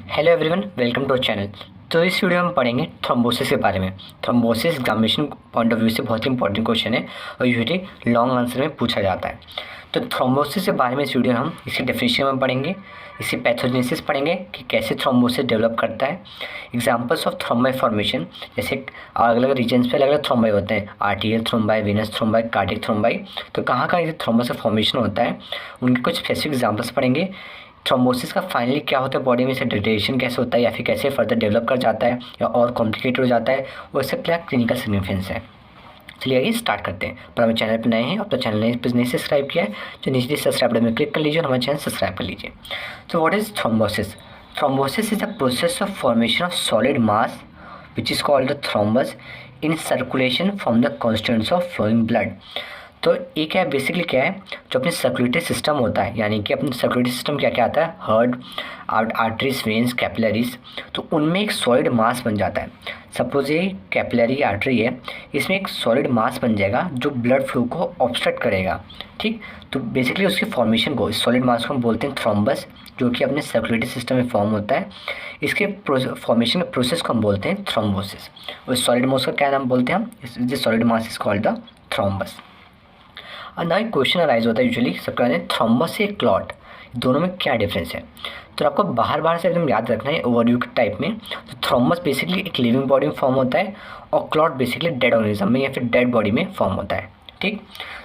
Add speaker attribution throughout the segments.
Speaker 1: Hello everyone, welcome to channel. तो इस video में हम पढ़ेंगे थ्रोम्बोसिस के बारे में। Thrombosis examination point of view से बहुत ही इंपॉर्टेंट क्वेश्चन है और यूजुअली लॉन्ग आंसर में पूछा जाता है। तो थ्रोम्बोसिस के बारे में इस वीडियो में हम इसकी डेफिनेशन में पढ़ेंगे, इसकी पैथोजेनेसिस पढ़ेंगे कि कैसे थ्रोम्बोसिस डेवलप करता है, एग्जांपल्स ऑफ थ्रोम्बाई फॉर्मेशन, जैसे अलग अलग रीजन्स पे अलग अलग थ्रोम्बाई होते हैं, arterial thrombi, venous thrombi, cardiac thrombi. तो कहाँ कहाँ ये थ्रोम्बस का फॉर्मेशन होता है, उनके कुछ स्पेसिफिक एग्जाम्पल्स पढ़ेंगे। थ्रोम्बोसिस का फाइनली क्या होता है बॉडी में, से डिग्रेडेशन कैसे होता है या फिर कैसे फर्दर डेवलप कर जाता है या और कॉम्प्लिकेटेड हो जाता है, और इसका क्या क्लिनिकल सिग्निफिकेंस है। चलिए आइए स्टार्ट करते हैं। पर हमें चैनल पर नए हैं, अब तो चैनल नहीं सब्सक्राइब किया है तो नीचे सब्सक्राइब बटन में क्लिक कर लीजिए और हमारे चैनल सब्सक्राइब कर लीजिए। तो what is thrombosis? Thrombosis is the process of formation of solid mass which is called the thrombus in circulation from the constituents of flowing blood. तो ये क्या है, बेसिकली क्या है, जो अपने सर्कुलेटरी सिस्टम होता है, यानी कि अपने सर्कुलेटरी सिस्टम क्या क्या आता है, हार्ट, आर्टरीज, वेन्स, कैपिलरीज, तो उनमें एक सॉलिड मास बन जाता है। सपोज ये कैपिलरी आर्टरी है, इसमें एक सॉलिड मास बन जाएगा जो ब्लड फ्लो को ऑब्स्ट्रक्ट करेगा। ठीक, तो बेसिकली उसकी फॉर्मेशन को, इस सॉलिड मास को हम बोलते हैं थ्रोम्बस, जो कि अपने सर्कुलेटरी सिस्टम में फॉर्म होता है। इसके फॉर्मेशन के प्रोसेस को हम बोलते हैं थ्रोम्बोसिस। और सॉलिड मास का क्या नाम बोलते हैं हम, this solid mass is called the thrombus. और ना एक क्वेश्चन अराइज होता है यूजुअली सबका, थ्रोम्बस से क्लॉट, दोनों में क्या डिफरेंस है। तो आपको बाहर से एकदम याद रखना है ओवरव्यू के टाइप में। तो थ्रोम्बस बेसिकली एक लिविंग बॉडी में फॉर्म होता है और क्लॉट बेसिकली डेड ऑर्गेनिज्म में या फिर डेड बॉडी में फॉर्म होता है। ठीक,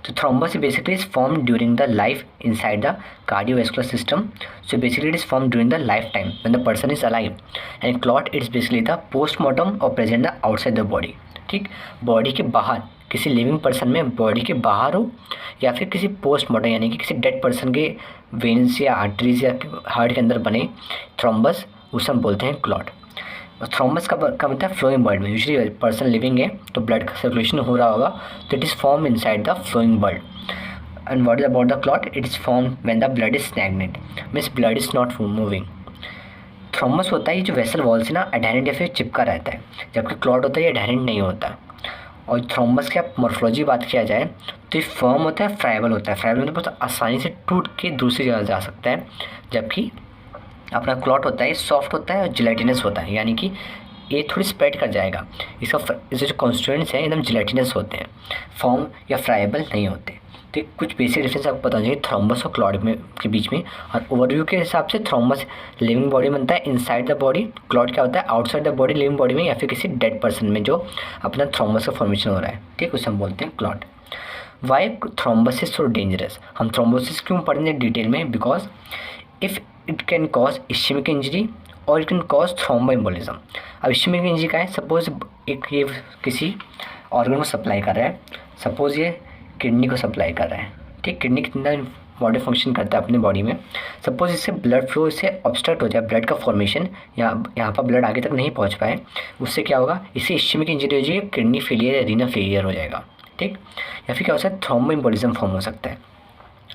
Speaker 1: तो thrombus basically is form during the life inside the cardiovascular system. So basically it is form during the life time when the person is alive, and clot it's basically the postmortem or present the outside the body. ठीक, body के बाहर, किसी living person में body के बाहर हो या फिर किसी पोस्टमार्टम यानी कि किसी डेड पर्सन के वेन्स या आर्टरीज या हार्ट के अंदर बने थ्रोम्बस, उसे हम बोलते हैं क्लॉट। थ्रोम्बस कब बनता है, फ्लोइंग ब्लड में। यूजुअली पर्सन लिविंग है तो ब्लड का सर्कुलेशन हो रहा होगा, तो it is form inside the flowing blood. And what is about the clot, it is form when the blood is stagnant, means blood is not moving. Thrombus होता है ये जो वेसल वॉल से ना एडहेरेंट या फिर चिपका रहता है, जबकि क्लॉट होता है ये एडहेरेंट नहीं होता। और थ्रोम्बस की आप मॉर्फोलॉजी बात किया जाए तो ये फर्म होता है, फ्राइबल होता है। फ्राइबल मतलब बहुत आसानी से टूट के दूसरी जगह जा सकता है, जबकि अपना क्लॉट होता है सॉफ्ट होता है और जिलेटिनस होता है, यानी कि ये थोड़ी स्प्रेड कर जाएगा। इसके जो कॉन्स्टिट्यूएंट्स हैं एकदम जिलेटिनस होते हैं, फॉर्म या फ्राइबल नहीं होते। तो कुछ बेसिक डिफरेंस आपको पता होना चाहिए थ्रोम्बस और क्लॉट में के बीच में। और ओवरव्यू के हिसाब से थ्रोम्बस लिविंग बॉडी बनता है इनसाइड द बॉडी, क्लॉट क्या होता है outside the body, living body में या फिर किसी डेड पर्सन में जो अपना थ्रोम्बस का फॉर्मेशन हो रहा है। ठीक, उसे हम बोलते हैं clot. Why thrombosis so dangerous? हम थ्रोम्बोसिस क्यों पढ़ेंगे डिटेल में, because if it can cause ischemic injury और इट कैन कॉज थ्रोम्बोएम्बोलिज्म। अब इश्केमिक इंजरी का है, सपोज एक ये किसी ऑर्गन को सप्लाई कर रहा है, सपोज ये किडनी को सप्लाई कर रहा है। ठीक, किडनी कितना बॉडी फंक्शन करता है अपनी बॉडी में, सपोज इससे ब्लड फ्लो इससे ऑब्स्ट्रक्ट हो जाए, ब्लड का फॉर्मेशन यहाँ पर ब्लड आगे तक नहीं पहुँच पाए, उससे क्या होगा, इससे इश्केमिक इंजरी हो जाएगी, किडनी फेलियर या रीनल फेलियर हो जाएगा। ठीक, या फिर क्या हो सकता है, थ्रोम्बोएम्बोलिज्म फॉर्म हो सकता है।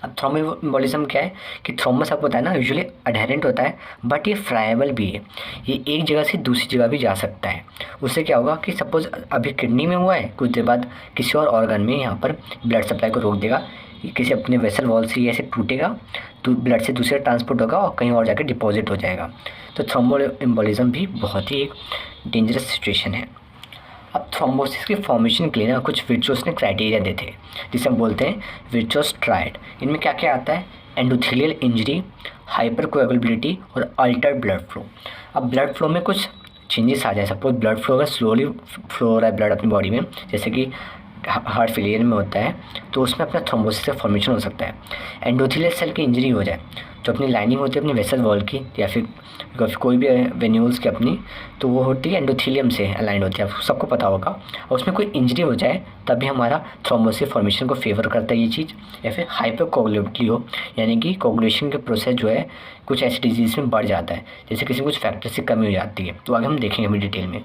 Speaker 1: अब थ्रोम्बोएम्बोलिज्म क्या है कि थ्रोम्बस आपको पता है ना यूजुअली एडहेरेंट होता है, बट ये फ्राइबल भी है, ये एक जगह से दूसरी जगह भी जा सकता है। उससे क्या होगा कि सपोज अभी किडनी में हुआ है, कुछ देर बाद किसी और ऑर्गन में यहाँ पर ब्लड सप्लाई को रोक देगा, किसी अपने वेसल वॉल से ऐसे टूटेगा तो ब्लड से दूसरे ट्रांसपोर्ट होगा और कहीं और जाकर डिपॉजिट हो जाएगा। तो थ्रोम्बोएम्बोलिज्म भी बहुत ही एक डेंजरस सिचुएशन है। अब थ्रोम्बोसिस की फॉर्मेशन के लिए ना कुछ विर्चुअस ने क्राइटेरिया देते हैं, जिसे हम बोलते हैं विर्चुअस ट्रायड। इनमें क्या क्या आता है, एंडोथेलियल इंजरी, हाइपर कोएगुलेबिलिटी और अल्टर्ड ब्लड फ्लो। अब ब्लड फ्लो में कुछ चेंजेस आ जाए, सपोज ब्लड फ्लो अगर स्लोली फ्लो हो रहा है ब्लड अपनी बॉडी में, जैसे कि हार्ट फेलियर में होता है, तो उसमें अपना थ्रोम्बोसिस का फॉर्मेशन हो सकता है। एंडोथेलियल सेल की इंजरी हो जाए, जो अपनी लाइनिंग होती है अपनी वेसल वॉल की या फिर कोई भी वेन्यूल्स की अपनी, तो वो होती है एंडोथेलियम से अलाइंड होती है, सबको पता होगा। और उसमें कोई इंजरी हो जाए तभी हमारा थ्रोम्बोसिस फॉर्मेशन को फेवर करता है ये चीज़। या फिर हाइपर कोगुलेबिलिटी हो, यानी कि कोगुलेशन के प्रोसेस जो है कुछ ऐसी डिजीज़ में बढ़ जाता है, जैसे किसी कुछ फैक्टर्स की कमी हो जाती है, तो आगे हम देखेंगे अभी डिटेल में।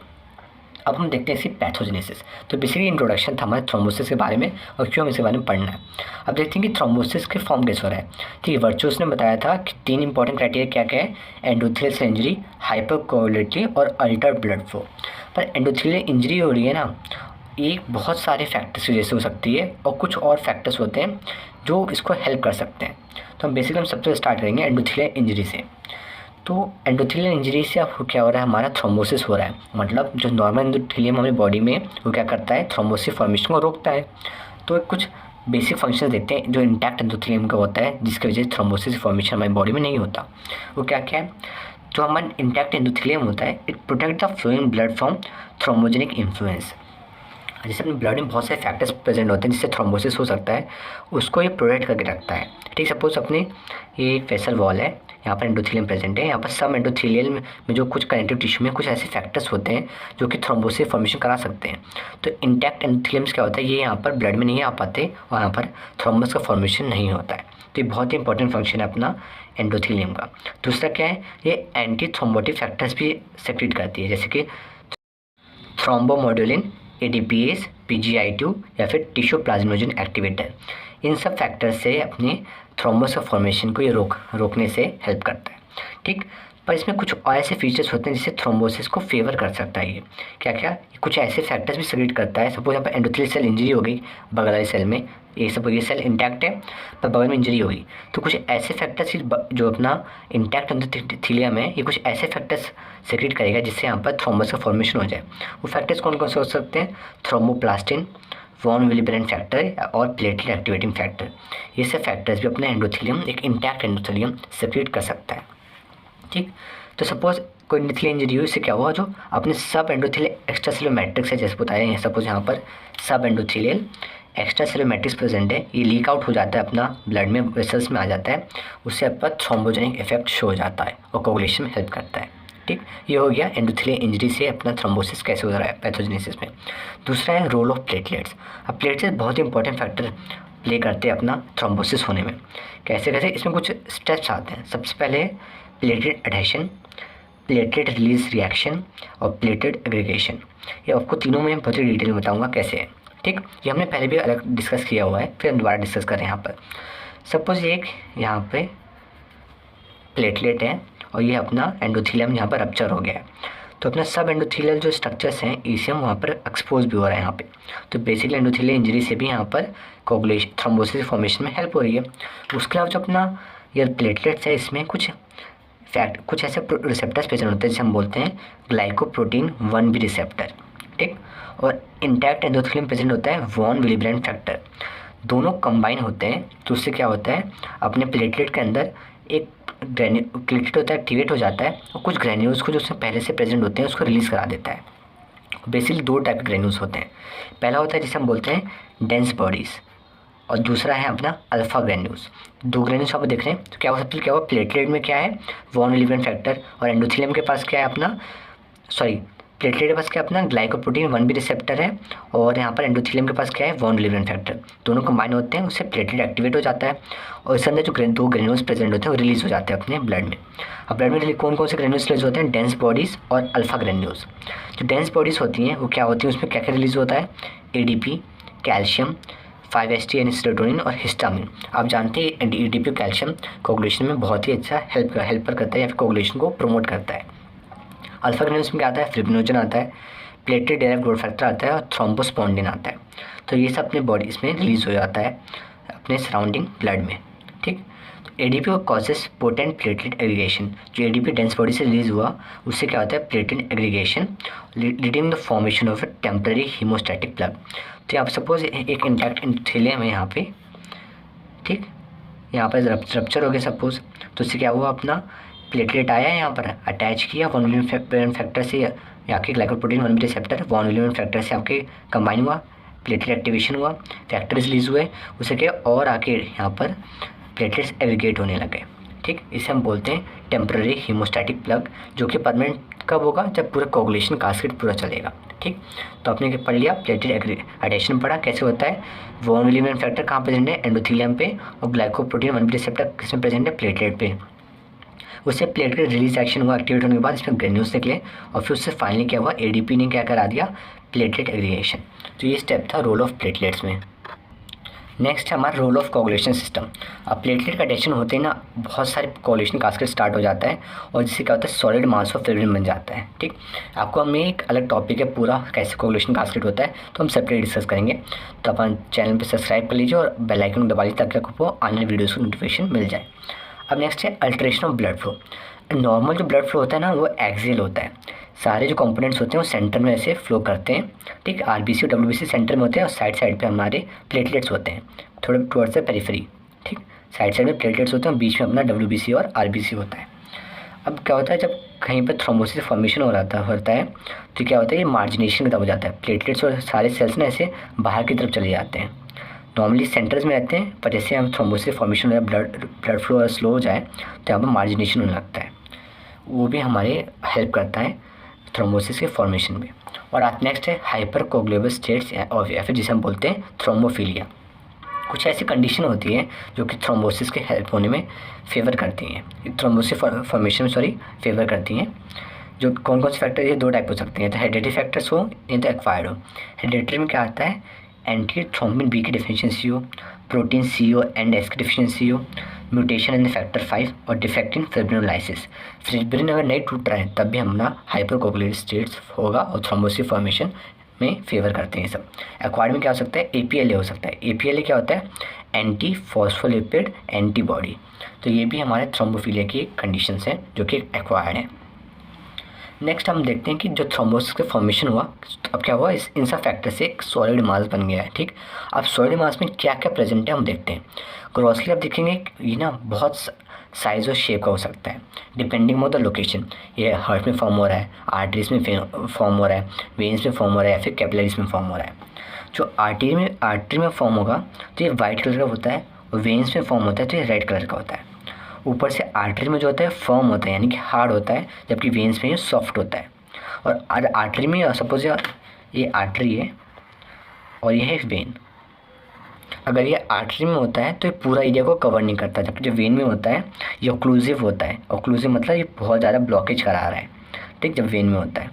Speaker 1: अब हम देखते हैं इसकी पैथोजेनेसिस। तो बेसिकली इंट्रोडक्शन था हमारे थ्रोम्बोसिस के बारे में और क्यों हमें इसके बारे में पढ़ना है। अब देखते हैं कि थ्रोम्बोसिस के फॉर्म कैसे हो रहा है। ठीक है, वर्चुअस ने बताया था कि 3 इंपॉर्टेंट क्राइटेरिया क्या क्या है, एंडोथेलियल सेल इंजरी, हाइपर कोएगुलेबिलिटी और अल्टर्ड ब्लड फ्लो। पर एंडोथेलियल इंजरी हो रही है ना, ये बहुत सारे फैक्टर्स की वजह से हो सकती है और कुछ और फैक्टर्स होते हैं जो इसको हेल्प कर सकते हैं। तो हम बेसिकली सबसे स्टार्ट करेंगे एंडोथेलियल इंजरी से। तो एंडोथेलियल इंजरी से आपको क्या हो रहा है, हमारा थ्रोम्बोसिस हो रहा है। मतलब जो नॉर्मल एंडोथेलियम हमारी बॉडी में वो क्या करता है, थ्रोम्बोसिस फॉर्मेशन को रोकता है। तो कुछ बेसिक फंक्शन देते हैं जो इंटैक्ट एंडोथेलियम का होता है, जिसकी वजह से थ्रोम्बोसिस फॉर्मेशन हमारी बॉडी में नहीं होता। वो क्या क्या है, जो हमारा इंटैक्ट एंडोथेलियम होता है, it protect the flowing blood from thrombogenic influence. जैसे अपने ब्लड में बहुत सारे फैक्टर्स प्रेजेंट होते हैं जिससे थ्रोम्बोसिस हो सकता है, उसको ये प्रोटेक्ट करके रखता है। ठीक, सपोज अपने ये एक वेसल वॉल है, यहाँ पर एंडोथेलियम प्रेजेंट है, यहाँ पर सब एंडोथेलियल में जो कुछ कनेक्टिव टिश्यू में कुछ ऐसे फैक्टर्स होते हैं जो कि थ्रोम्बोसिस फॉर्मेशन करा सकते हैं। तो इंटैक्ट एंडोथेलियम्स क्या होता है, ये यहाँ पर ब्लड में नहीं आ पाते और यहाँ पर थ्रोम्बस का फॉर्मेशन नहीं होता है। तो ये बहुत ही इंपॉर्टेंट फंक्शन है अपना एंडोथेलियम का। दूसरा क्या है, ये एंटी थ्रोम्बोटिक फैक्टर्स भी सेक्रेट करती है, जैसे कि थ्रोम्बोमोडुलिन, एडीपीएस, पीजीआई2 या फिर टिश्यू प्लाज्मोजन एक्टिवेटर। इन सब फैक्टर से अपने थ्रोम्बस का फॉर्मेशन को ये रोकने से हेल्प करता है। ठीक, पर इसमें कुछ और ऐसे फीचर्स होते हैं जिससे थ्रोम्बोसिस को फेवर कर सकता है। ये क्या क्या, कुछ ऐसे फैक्टर्स भी सेक्रेट करता है। सपोज यहाँ पर एंडोथेलियल सेल इंजरी हो गई बगल वाले सेल में, ये सेल इंटैक्ट है पर बगल में इंजरी हो गई, तो कुछ ऐसे फैक्टर्स जो अपना इंटैक्ट एंडोथेलियम है, ये कुछ ऐसे फैक्टर्स सेक्रेट करेगा जिससे यहाँ पर थ्रोम्बस का फॉर्मेशन हो जाए। वो फैक्टर्स कौन कौन से हो सकते हैं, थ्रोम्बोप्लास्टिन, वॉन विलिब्रेंट फैक्टर और प्लेटलेट एक्टिवेटिंग फैक्टर। ये सब फैक्टर्स भी अपना एंडोथेलियम, एक इंटैक्ट एंडोथेलियम सेक्रेट कर सकता है। ठीक, तो सपोज कोई एंडोथेलियल इंजरी हुई, इससे क्या हुआ, जो अपने सब एंडोथेलियल एक्स्ट्रा सेलुलर मैट्रिक्स है, जैसे बताया है, सपोज यहाँ पर सब endothelial extra cellular matrix present है, ये लीक आउट हो जाता है अपना ब्लड में, वेसल्स में आ जाता है, उससे आपका थ्रोम्बोजेनिक इफेक्ट शो हो जाता है और कोगुलेशन में हेल्प करता है। ठीक, ये हो गया एंडोथेलियल इंजरी से अपना थ्रोम्बोसिस कैसे हो रहा है पैथोजेनेसिस में। दूसरा है रोल ऑफ प्लेटलेट्स। अब प्लेटलेट्स बहुत ही इंपॉर्टेंट फैक्टर प्ले करते हैं अपना थ्रोम्बोसिस होने में। कैसे कैसे, इसमें कुछ स्टेप्स आते हैं। सबसे पहले platelet adhesion, platelet release reaction और प्लेटलेट एग्रीगेशन। ये आपको तीनों में बहुत ही डिटेल में बताऊंगा कैसे है। ठीक, ये हमने पहले भी अलग डिस्कस किया हुआ है, फिर हम दोबारा डिस्कस करें। यहाँ पर सपोज एक यहाँ पे प्लेटलेट है और ये अपना एंडोथेलियम यहाँ पर रप्चर हो गया है, तो अपना सब एंडोथेलियल जो स्ट्रक्चर्स हैं ईसीएम वहाँ पर एक्सपोज भी हो रहा है यहाँ पे। तो बेसिकली एंडोथेलियल इंजरी से भी यहाँ पर कोगुलेशन, थ्रोम्बोसिस फॉर्मेशन में हेल्प हो रही है। उसके अलावा जो अपना ये प्लेटलेट्स है, इसमें कुछ ऐसे रिसेप्टर्स प्रेजेंट होते हैं जिसे हम बोलते हैं ग्लाइकोप्रोटीन 1b रिसेप्टर। ठीक, और इंटैक्ट एंडोथेलियम प्रेजेंट होता है वॉन विलिब्रेंट फैक्टर। दोनों कंबाइन होते हैं, तो उससे क्या होता है, अपने प्लेटलेट के अंदर एक प्लेटलेट होता है, एक्टिवेट हो जाता है और कुछ ग्रेन्यूल्स को जो उसमें पहले से प्रेजेंट होते हैं उसको रिलीज़ करा देता है। बेसिकली दो टाइप के ग्रेन्यूल्स होते हैं। पहला होता है जिसे हम बोलते हैं डेंस बॉडीज़ और दूसरा है अपना अल्फा ग्रेन्यूल्स। दो ग्रेन्यूल्स आप देख रहे हैं, तो क्या हो सकता है, क्या हुआ, प्लेटलेट में क्या है, वॉन विलिब्रेंट फैक्टर, और एंडोथेलियम के पास क्या है अपना, प्लेटलेट के पास क्या अपना ग्लाइकोप्रोटीन 1b रिसेप्टर है, और यहाँ पर एंडोथेलियम के पास क्या है, वॉन विलिब्रेंट फैक्टर। दोनों कंबाइन होते हैं, उससे प्लेटलेट दो जाता है और इसके अंदर जो दो ग्रेन्यूल्स प्रेजेंट होते हैं वो रिलीज़ हो जाते हैं अपने ब्लड में। अब ब्लड में कौन कौन से ग्रेन्यूल्स रिलीज होते हैं, डेंस बॉडीज़ और अल्फा ग्रेन्यूल्स। जो डेंस बॉडीज़ होती हैं वो क्या होती हैं, उसमें क्या क्या रिलीज़ होता है, ADP, कैल्शियम, 5-HT यानी सेरोटोनिन और हिस्टामिन। आप जानते हैं ADP कैल्शियम कोगुलेशन में बहुत ही अच्छा हेल्पर करता है या फिर कोगुलेशन को प्रमोट करता है। अल्फा ग्रेन्यूल्स में क्या आता है, फिब्रिनोजन आता है, प्लेटलेट डेराइव्ड ग्रोथ फैक्टर आता है और थ्रोम्बोस्पोंडिन आता है। तो ये सब अपने बॉडी में रिलीज हो जाता है अपने सराउंडिंग ब्लड में। ठीक, तो ADP causes potent platelet aggregation. जो ADP डेंस बॉडी से रिलीज हुआ उससे क्या होता है, platelet aggregation leading the formation of A temporary haemostatic plug. तो यहाँ पर सपोज एक इंटैक्ट एंडोथेलियम है यहाँ पे, ठीक, यहाँ पर रप्चर हो गया सपोज, तो उससे क्या हुआ, अपना प्लेटलेट आया यहाँ पर अटैच किया वॉन विलिब्रेंट फैक्टर से, यहाँ के glycoprotein 1b receptor von Willebrand factor से आपके कंबाइन हुआ, प्लेटलेट एक्टिवेशन हुआ, फैक्टर्स रिलीज हुए, उससे क्या और आके यहाँ पर प्लेटलेट्स एग्रीगेट होने लगे। ठीक, इसे हम बोलते हैं टेम्पररी हीमोस्टैटिक प्लग, जो कि परमानेंट कब होगा, जब पूरा कोगुलेशन कास्केड पूरा चलेगा। ठीक, तो आपने पढ़ लिया प्लेटलेट एडिशन पढ़ा कैसे होता है, वॉन विलिब्रेंट फैक्टर कहाँ प्रेजेंट है, एंडोथेलियम पे, और ग्लाइकोप्रोटीन 1b रिसेप्टर किसमें प्रेजेंट है, प्लेटलेट पे। उससे प्लेटलेट रिलीज एक्शन हुआ, एक्टिवेट होने के बाद इसमें ग्रेन्यूल्स निकले और फिर उससे फाइनली क्या हुआ, ADP ने क्या करा दिया, प्लेटलेट एग्रीगेशन। तो ये स्टेप था रोल ऑफ प्लेटलेट्स में। नेक्स्ट है हमारा रोल ऑफ कोगुलेशन सिस्टम। अब प्लेटलेट का एडिशन होते ही ना बहुत सारे कोगुलेशन कास्केड स्टार्ट हो जाता है और जिससे क्या होता है, सॉलिड मास ऑफ फिब्रिन बन जाता है। ठीक, आपको हमें एक अलग टॉपिक है पूरा कैसे कोगुलेशन कास्केड होता है, तो हम सेपरेट डिस्कस करेंगे। तो अपन चैनल पर सब्सक्राइब कर लीजिए और बेल आइकन दबा लीजिए ताकि आपको आने वाली वीडियोज़ की नोटिफिकेशन मिल जाए। अब नेक्स्ट है alteration of blood flow. Normal जो ब्लड फ्लो होता है ना वो एक्सियल होता है, सारे जो कंपोनेंट्स होते हैं वो सेंटर में ऐसे फ्लो करते हैं, ठीक। आरबीसी और डब्ल्यूबीसी सेंटर में होते हैं और साइड साइड पे हमारे प्लेटलेट्स होते हैं, थोड़े टुवर्ड्स द पेरिफेरी, ठीक। साइड साइड में प्लेटलेट्स होते हैं और बीच में अपना डब्ल्यूबीसी और आरबीसी होता है। अब क्या होता है, जब कहीं पर थ्रोम्बोसिस फॉर्मेशन होता है तो क्या होता है, ये मार्जिनेशन की तरफ हो जाता है, प्लेटलेट्स और सारे सेल्स ना ऐसे बाहर की तरफ चले जाते हैं। नॉर्मली सेंटर्स में रहते हैं, पर जैसे हम थ्रोम्बोसिस फॉर्मेशन हो जाए, ब्लड फ्लो स्लो हो जाए तो यहाँ पर मार्जिनेशन होने लगता है, वो भी हमारे हेल्प करता है थ्रोम्बोसिस के फॉर्मेशन में। और नेक्स्ट है हाइपर कोगुलेबल स्टेट्स और या फिर जिसे हम बोलते हैं थ्रोम्बोफिलिया। कुछ ऐसी कंडीशन होती है जो कि थ्रोम्बोसिस के हेल्प होने में फेवर करती हैं, थ्रोम्बोसिस फॉर्मेशन में फेवर करती हैं। जो कौन कौन से फैक्टर, ये दो टाइप हो सकते हैं, तो हेरिडिटरी फैक्टर्स हो या तो एक्वायर्ड हो। हेरिडिटरी में क्या आता है, एंटी थ्रोम्बिन बी की डिफिशियंसी हो, प्रोटीन सी हो एंड एस की डिफिशियंसी हो, म्यूटेशन इन फैक्टर 5 और डिफेक्ट इन फिब्रिनोलाइसिस। फिब्रिन अगर नहीं टूट रहा है तब भी हमारा हाइपरकोगुलेटेड स्टेट्स होगा और थ्रोम्बोसिस फॉर्मेशन में फेवर करते हैं सब। एक्वायर्ड में क्या हो सकता है, एपीएलए हो सकता है। एपीएलए क्या होता है, एंटी फॉस्फोलिपिड एंटीबॉडी। तो ये भी हमारे थ्रोम्बोफिलिया की कंडीशंस हैं जो कि एक्वायर्ड हैं। नेक्स्ट हम देखते हैं कि जो थ्रोम्बोसिस का फॉर्मेशन हुआ, अब क्या हुआ, इन सब फैक्टर से एक सॉलिड मास बन गया है, ठीक। अब सॉलिड मास में क्या क्या प्रेजेंट है हम देखते हैं। ग्रॉसली आप देखेंगे ये ना बहुत साइज़ और शेप का हो सकता है डिपेंडिंग ऑन द लोकेशन। ये हार्ट में फॉर्म हो रहा है, आर्टरीज में फॉर्म हो रहा है, वेन्स में फॉर्म हो रहा है या फिर कैपिलरीज में फॉर्म हो रहा है। जो आर्टरी में फॉर्म होगा तो ये वाइट कलर का होता है, और वेन्स में फॉर्म होता है तो ये रेड कलर का होता है। ऊपर से आर्टरी में जो होता है फर्म होता है यानी कि हार्ड होता है, जबकि वेन्स में ये सॉफ्ट होता है। और आर्टरी में सपोज ये आर्टरी है और ये है वेन, अगर ये आर्टरी में होता है तो ये पूरा एरिया को कवर नहीं करता, जबकि जो वेन में होता है ये ऑक्लूसिव होता है। ऑक्लूसिव मतलब ये बहुत ज़्यादा ब्लॉकेज करा रहा है, ठीक, जब वेन में होता है।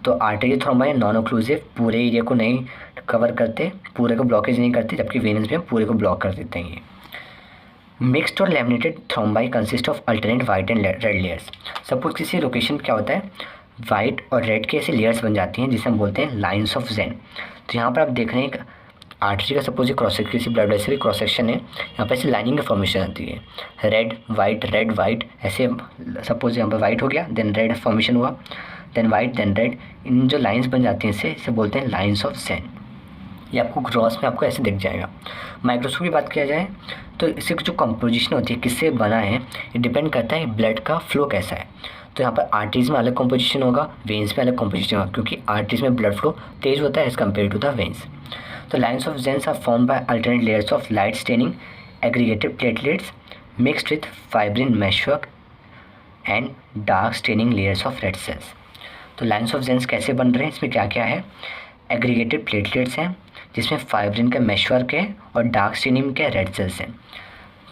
Speaker 1: तो आर्टरी थ्रोम्बा नॉन ऑक्लूसिव, पूरे एरिया को नहीं कवर करते, पूरे को ब्लॉकेज नहीं करते, जबकि वेन्स में पूरे को ब्लॉक कर देते हैं ये। मिक्स्ड और laminated thrombi consist of alternate white and red layers. Suppose किसी लोकेशन क्या होता है, वाइट और रेड के ऐसे लेयर्स बन जाती हैं जिसे हम बोलते हैं लाइंस ऑफ ज़ेन। तो यहाँ पर आप देख रहे हैं आर्टरी का सपोज ये क्रॉस किसी ब्लड वेसल की क्रॉस सेक्शन है, यहाँ पर ऐसे लाइनिंग का फॉर्मेशन आती है, रेड वाइट ऐसे। सपोज यहाँ पर वाइट हो गया, देन रेड फॉर्मेशन हुआ, देन वाइट, देन रेड। इन जो लाइन्स बन जाती हैं इसे बोलते हैं लाइन्स ऑफ ज़ेन। ये आपको ग्रॉस में आपको ऐसे दिख जाएगा। माइक्रोस्कोप की बात किया जाए तो इसकी जो कंपोजिशन होती है, किससे बना है, ये डिपेंड करता है ब्लड का फ्लो कैसा है। तो यहाँ पर आर्टरीज में अलग कंपोजिशन होगा, वेन्स में अलग कंपोजिशन होगा, क्योंकि आर्टरीज में ब्लड फ्लो तेज होता है as compared to the veins. तो lines of Zahn are form by alternate layers of light staining aggregated platelets mixed with fibrin meshwork and dark staining layers of red cells. तो lines of Zahn कैसे बन रहे हैं, इसमें क्या क्या है, एग्रीगेटेड प्लेटलेट्स हैं जिसमें फाइब्रिन का मैशवर्क है और डार्क स्टेनिंग के रेड सेल्स हैं,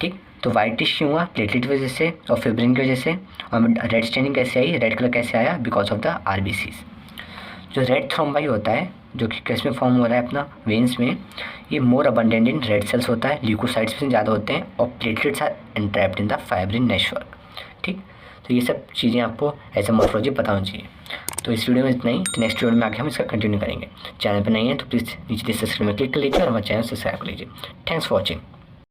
Speaker 1: ठीक। तो वाइटिश क्यों हुआ, प्लेटलेट की वजह से और फिब्रिन की वजह से। और रेड स्टेनिंग कैसे आई, रेड कलर कैसे आया, बिकॉज ऑफ द आरबीसीज। जो रेड थ्रोम्बाई होता है जो कि किस में फॉर्म हो रहा है अपना वेन्स में, ये more abundant in red cells होता है, ल्यूकोसाइट्स में ज़्यादा होते हैं, और platelets are entrapped in the fibrin network, ठीक। तो ये सब चीज़ें आपको एज ए मॉर्फोलॉजी पता होनी चाहिए। तो इस वीडियो में इतना ही, तो नेक्स्ट वीडियो में आगे हम इसका कंटिन्यू करेंगे। चैनल पर नहीं है तो प्लीज़ नीचे डिस्क्रिप्शन में क्लिक कर लीजिए और हमारे चैनल सब्सक्राइब कर लीजिए। Thanks for watching.